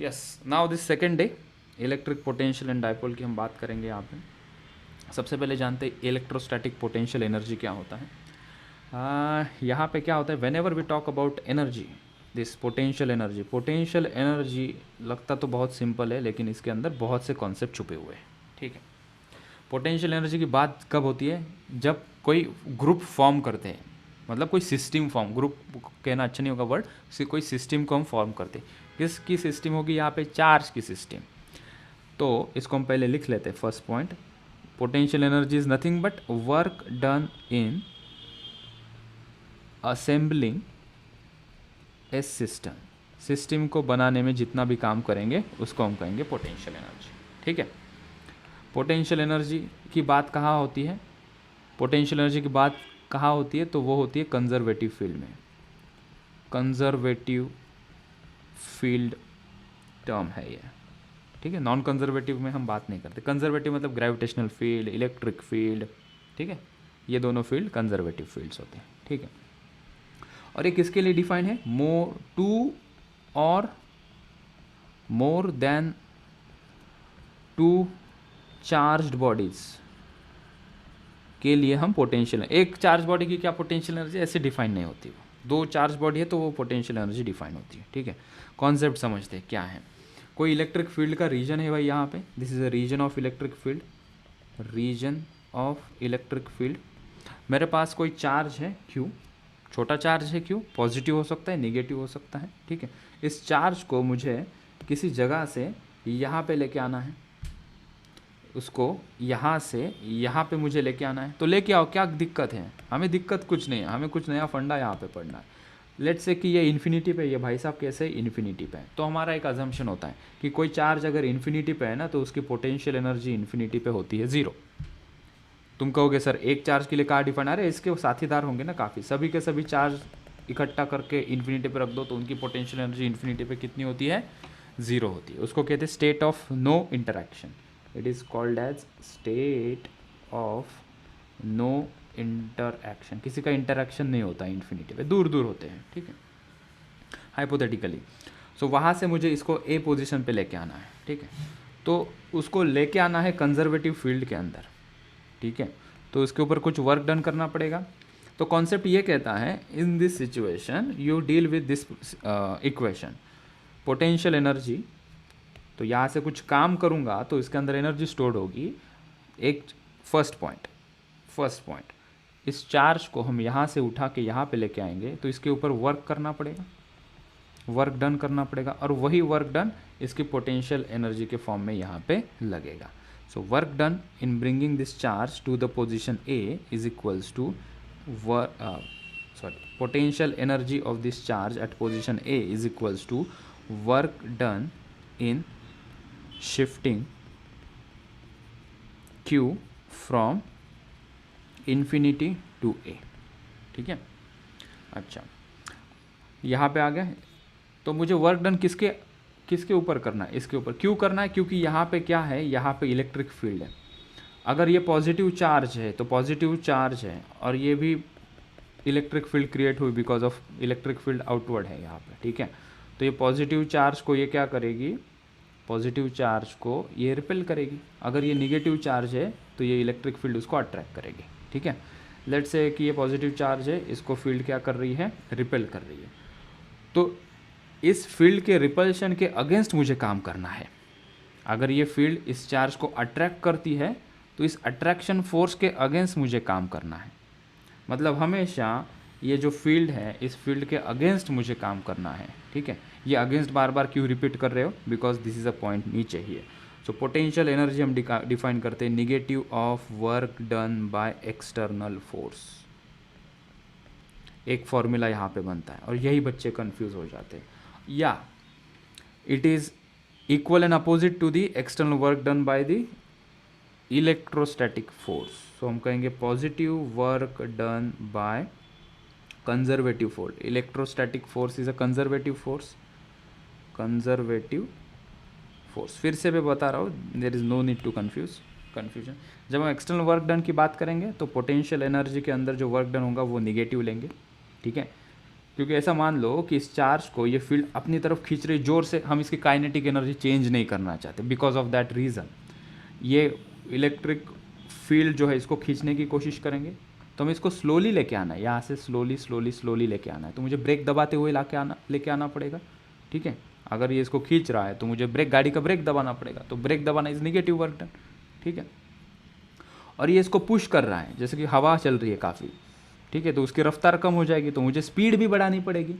Yes, now this second day electric potential and dipole की हम बात करेंगे यहाँ पे। सबसे पहले जानते हैं इलेक्ट्रोस्टैटिक पोटेंशियल एनर्जी क्या होता है। यहाँ पे क्या होता है, whenever we talk about energy, this potential energy लगता तो बहुत सिंपल है, लेकिन इसके अंदर बहुत से कॉन्सेप्ट छुपे हुए हैं। ठीक है, पोटेंशियल एनर्जी की बात कब होती है, जब कोई ग्रुप फॉर्म करते हैं, मतलब कोई सिस्टम फॉर्म, ग्रुप कहना अच्छा नहीं होगा वर्ड, कोई सिस्टम को हम फॉर्म करते हैं। किसकी सिस्टम होगी यहाँ पे, चार्ज की सिस्टम। तो इसको हम पहले लिख लेते हैं। First point, potential energy is nothing but work done in assembling A system को बनाने में जितना भी काम करेंगे उसको हम कहेंगे पोटेंशियल एनर्जी। ठीक है, पोटेंशियल एनर्जी की बात कहाँ होती है, पोटेंशियल एनर्जी की बात कहाँ होती है, तो वो होती है कंजर्वेटिव फील्ड में। कंजर्वेटिव फील्ड टर्म है ये। ठीक है, नॉन कंजर्वेटिव में हम बात नहीं करते। कंजर्वेटिव मतलब ग्रेविटेशनल फील्ड, इलेक्ट्रिक फील्ड, ठीक है, ये दोनों फील्ड कंजर्वेटिव फील्ड्स होते हैं। ठीक है, और ये किसके लिए डिफाइन है, टू और more than two charged bodies के लिए हम पोटेंशियल, एक चार्ज बॉडी की क्या पोटेंशियल एनर्जी ऐसे डिफाइन नहीं होती, वो दो चार्ज बॉडी है तो वो पोटेंशियल एनर्जी डिफाइन होती है। ठीक है, कॉन्सेप्ट समझते हैं क्या है। कोई इलेक्ट्रिक फील्ड का रीजन है भाई यहाँ पे, this is a region of electric field, region of electric field. मेरे पास कोई चार्ज है Q, छोटा चार्ज है Q, पॉजिटिव हो सकता है, नेगेटिव हो सकता है। ठीक है, इस चार्ज को मुझे किसी जगह से यहाँ पे लेके आना है, उसको यहाँ से यहाँ पे मुझे लेके आना है, तो लेके आओ, क्या दिक्कत है, हमें दिक्कत कुछ नहीं है, हमें कुछ नया फंडा यहाँ पे पढ़ना है। लेट्स से कि ये इन्फिनिटी पे, ये भाई साहब कैसे इन्फिनिटी पे है, तो हमारा एक अजम्पशन होता है कि कोई चार्ज अगर इन्फिनिटी पे है ना, तो उसकी पोटेंशियल एनर्जी इन्फिनिटी पे होती है 0। तुम कहोगे सर एक चार्ज के लिए कहाँ डिफाइन, अरे इसके साथीदार होंगे ना काफ़ी, सभी के सभी चार्ज इकट्ठा करके इन्फिनिटी पे रख दो तो उनकी पोटेंशियल एनर्जी इन्फिनिटी पे कितनी होती है, 0 होती है। उसको कहते हैं state of no interaction, it is called as state of no interaction. किसी का इंटरएक्शन नहीं होता है इन्फिनिटी पे, दूर दूर होते हैं। ठीक है, हाइपोथेटिकली। सो वहाँ से मुझे इसको ए पोजीशन पे लेके आना है। ठीक है, तो उसको लेके आना है कंजर्वेटिव फील्ड के अंदर। ठीक है, तो इसके ऊपर कुछ वर्क डन करना पड़ेगा। तो कॉन्सेप्ट ये कहता है, in this situation you deal with this equation, potential energy, तो यहाँ से कुछ काम करूँगा तो इसके अंदर एनर्जी स्टोर्ड होगी। एक फर्स्ट पॉइंट, इस चार्ज को हम यहाँ से उठा के यहाँ पे लेके आएंगे तो इसके ऊपर वर्क करना पड़ेगा, वर्क डन करना पड़ेगा, और वही वर्क डन इसकी पोटेंशियल एनर्जी के फॉर्म में यहाँ पे लगेगा। So work done in bringing this charge to the position A is equals to potential energy of this charge at position A is equals to work done in shifting Q from infinity to A। ठीक है, अच्छा यहाँ पे आ गया। तो मुझे work done किसके ऊपर करना है, इसके ऊपर क्यों करना है, क्योंकि यहाँ पे क्या है, यहाँ पे इलेक्ट्रिक फील्ड है। अगर ये पॉजिटिव चार्ज है तो पॉजिटिव चार्ज है, और ये भी इलेक्ट्रिक फील्ड क्रिएट हुई because of electric field outward है यहाँ पे। ठीक है, तो ये पॉजिटिव चार्ज को ये क्या करेगी, पॉजिटिव चार्ज को ये रिपेल करेगी। अगर ये निगेटिव चार्ज है तो ये इलेक्ट्रिक फील्ड उसको अट्रैक्ट करेगी। ठीक है, लेट्स से कि ये पॉजिटिव चार्ज है, इसको फील्ड क्या कर रही है, रिपेल कर रही है। तो इस फील्ड के रिपल्शन के अगेंस्ट मुझे काम करना है। अगर ये फील्ड इस चार्ज को अट्रैक्ट करती है तो इस अट्रैक्शन फोर्स के अगेंस्ट मुझे काम करना है। मतलब हमेशा ये जो फील्ड है, इस फील्ड के अगेंस्ट मुझे काम करना है। ठीक है, ये अगेंस्ट बार बार क्यों रिपीट कर रहे हो, because this is a point नीचे ही है। सो पोटेंशियल एनर्जी हम डिफाइन करते हैं negative of work done by external force. एक फॉर्मूला यहाँ पे बनता है और यही बच्चे कंफ्यूज हो जाते हैं। या it is equal and opposite to the external work done by the electrostatic force. So हम कहेंगे positive work done by conservative force. Electrostatic force is a conservative force, conservative force. फिर से मैं बता रहा हूँ, there is no need to confusion. जब हम एक्सटर्नल वर्क डन की बात करेंगे तो पोटेंशियल एनर्जी के अंदर जो वर्क डन होगा वो निगेटिव लेंगे। ठीक है, क्योंकि ऐसा मान लो कि इस चार्ज को ये फील्ड अपनी तरफ खींच रही जोर से, हम इसकी काइनेटिक एनर्जी चेंज नहीं करना चाहते, बिकॉज ऑफ दैट रीज़न ये इलेक्ट्रिक फील्ड जो है इसको खींचने की कोशिश करेंगे। तो हमें इसको स्लोली लेके आना है, यहाँ से स्लोली लेके आना है। तो मुझे ब्रेक दबाते हुए लेके आना पड़ेगा, ठीक है। अगर ये इसको खींच रहा है तो मुझे गाड़ी का ब्रेक दबाना पड़ेगा, तो ब्रेक दबाना इज निगेटिव वर्क डन, ठीक है। और ये इसको पुश कर रहा है, जैसे कि हवा चल रही है काफ़ी, ठीक है, तो उसकी रफ्तार कम हो जाएगी, तो मुझे स्पीड भी बढ़ानी पड़ेगी।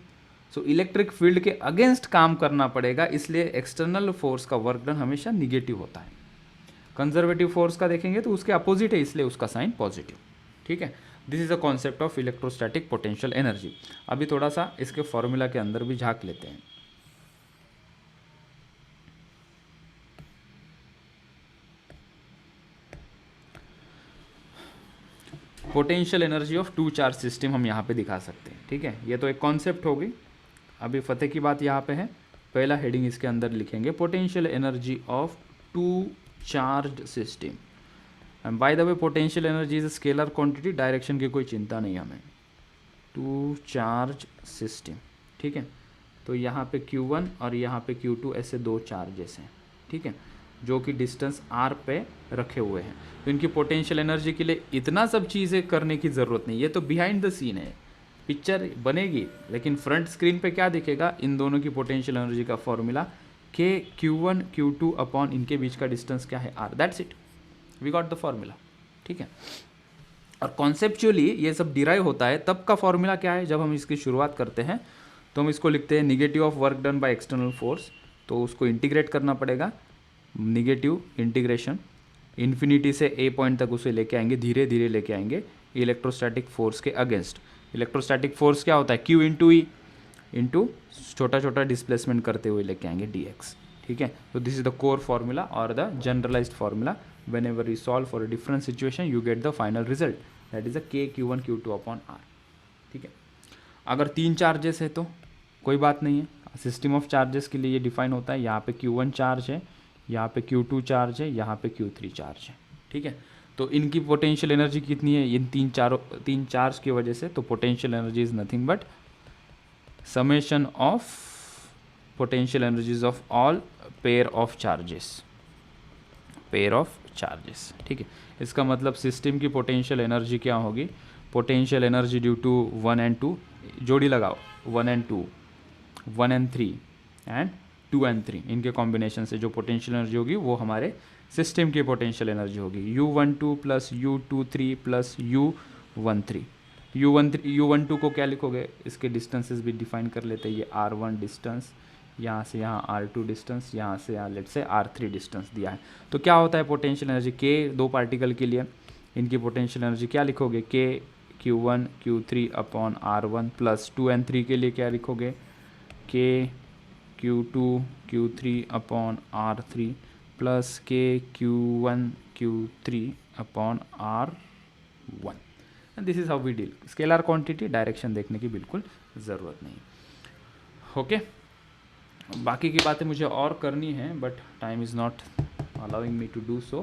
सो इलेक्ट्रिक फील्ड के अगेंस्ट काम करना पड़ेगा, इसलिए एक्सटर्नल फोर्स का वर्क डन हमेशा निगेटिव होता है। कंजर्वेटिव फोर्स का देखेंगे तो उसके अपोजिट है, इसलिए उसका साइन पॉजिटिव, ठीक है। This is a concept of electrostatic potential energy. अभी थोड़ा सा इसके फॉर्मूला के अंदर भी झांक लेते हैं। Potential energy of two charge system हम यहाँ पे दिखा सकते हैं, ठीक है। ये तो एक कॉन्सेप्ट हो गई। अभी फतेह की बात यहाँ पे है, पहला हेडिंग इसके अंदर लिखेंगे potential energy of two charge system. And by the way potential energy is scalar quantity, direction की कोई चिंता नहीं हमें। टू चार्ज सिस्टम, ठीक है। तो यहाँ पे Q1 और यहाँ पे Q2 ऐसे दो चार्जेस हैं, ठीक है, जो कि डिस्टेंस r पे रखे हुए हैं। तो इनकी पोटेंशियल एनर्जी के लिए इतना सब चीज़ें करने की ज़रूरत नहीं, ये तो बिहाइंड द सीन है, पिक्चर बनेगी, लेकिन फ्रंट स्क्रीन पे क्या दिखेगा, इन दोनों की पोटेंशियल एनर्जी का फॉर्मूला के Q1 Q2 अपॉन इनके बीच का डिस्टेंस क्या है r, that's it, we got the formula, ठीक है। और कॉन्सेप्चुअली ये सब डिराइव होता है, तब का फॉर्मूला क्या है, जब हम इसकी शुरुआत करते हैं तो हम इसको लिखते हैं negative of work done by external force. तो उसको इंटीग्रेट करना पड़ेगा, निगेटिव इंटीग्रेशन इन्फिनिटी से ए पॉइंट तक उसे लेके आएंगे, धीरे धीरे लेके आएंगे इलेक्ट्रोस्टैटिक फोर्स के अगेंस्ट। इलेक्ट्रोस्टैटिक फोर्स क्या होता है, Q इंटू ई इंटू छोटा छोटा डिस्प्लेसमेंट करते हुए लेके आएंगे dx, ठीक है। तो this is the core formula और the generalized formula. whenever you solve for a different situation you get the final result, that is a k Q1 Q2 upon r, ठीक है। अगर तीन चार्जेस है तो कोई बात नहीं है, सिस्टम ऑफ चार्जेस के लिए ये डिफाइन होता है, यहाँ पे Q1 चार्ज है, यहाँ पे Q2 चार्ज है, यहाँ पे Q3 चार्ज है, ठीक है। तो इनकी पोटेंशियल एनर्जी कितनी है, इन तीन चार्ज की वजह से, तो potential energy is nothing but summation of potential energies of all pair of charges, ठीक है। इसका मतलब सिस्टम की पोटेंशियल एनर्जी क्या होगी, potential energy due to 1 and 2, जोड़ी लगाओ 1 and 2, 1 and 3 एंड 2 and 3, इनके कॉम्बिनेशन से जो पोटेंशियल एनर्जी होगी वो हमारे सिस्टम की पोटेंशियल एनर्जी होगी, U12 plus U23 plus U13। U12 को क्या लिखोगे, इसके डिस्टेंसेस भी डिफाइन कर लेते हैं, ये R1 डिस्टेंस, यहाँ से यहाँ R2 डिस्टेंस, यहाँ से यहाँ लेट से R3 डिस्टेंस दिया है। तो क्या होता है पोटेंशियल एनर्जी, K दो पार्टिकल के लिए इनकी पोटेंशियल एनर्जी क्या लिखोगे, K Q1 Q3 upon R1 plus 2 and 3 के लिए क्या लिखोगे, K Q2 Q3 upon R3 plus K Q1 Q3 upon R1। And this is how we deal, scalar quantity, direction देखने की बिल्कुल ज़रूरत नहीं, ओके। बाकी की बातें मुझे और करनी है but time is not allowing me to do so.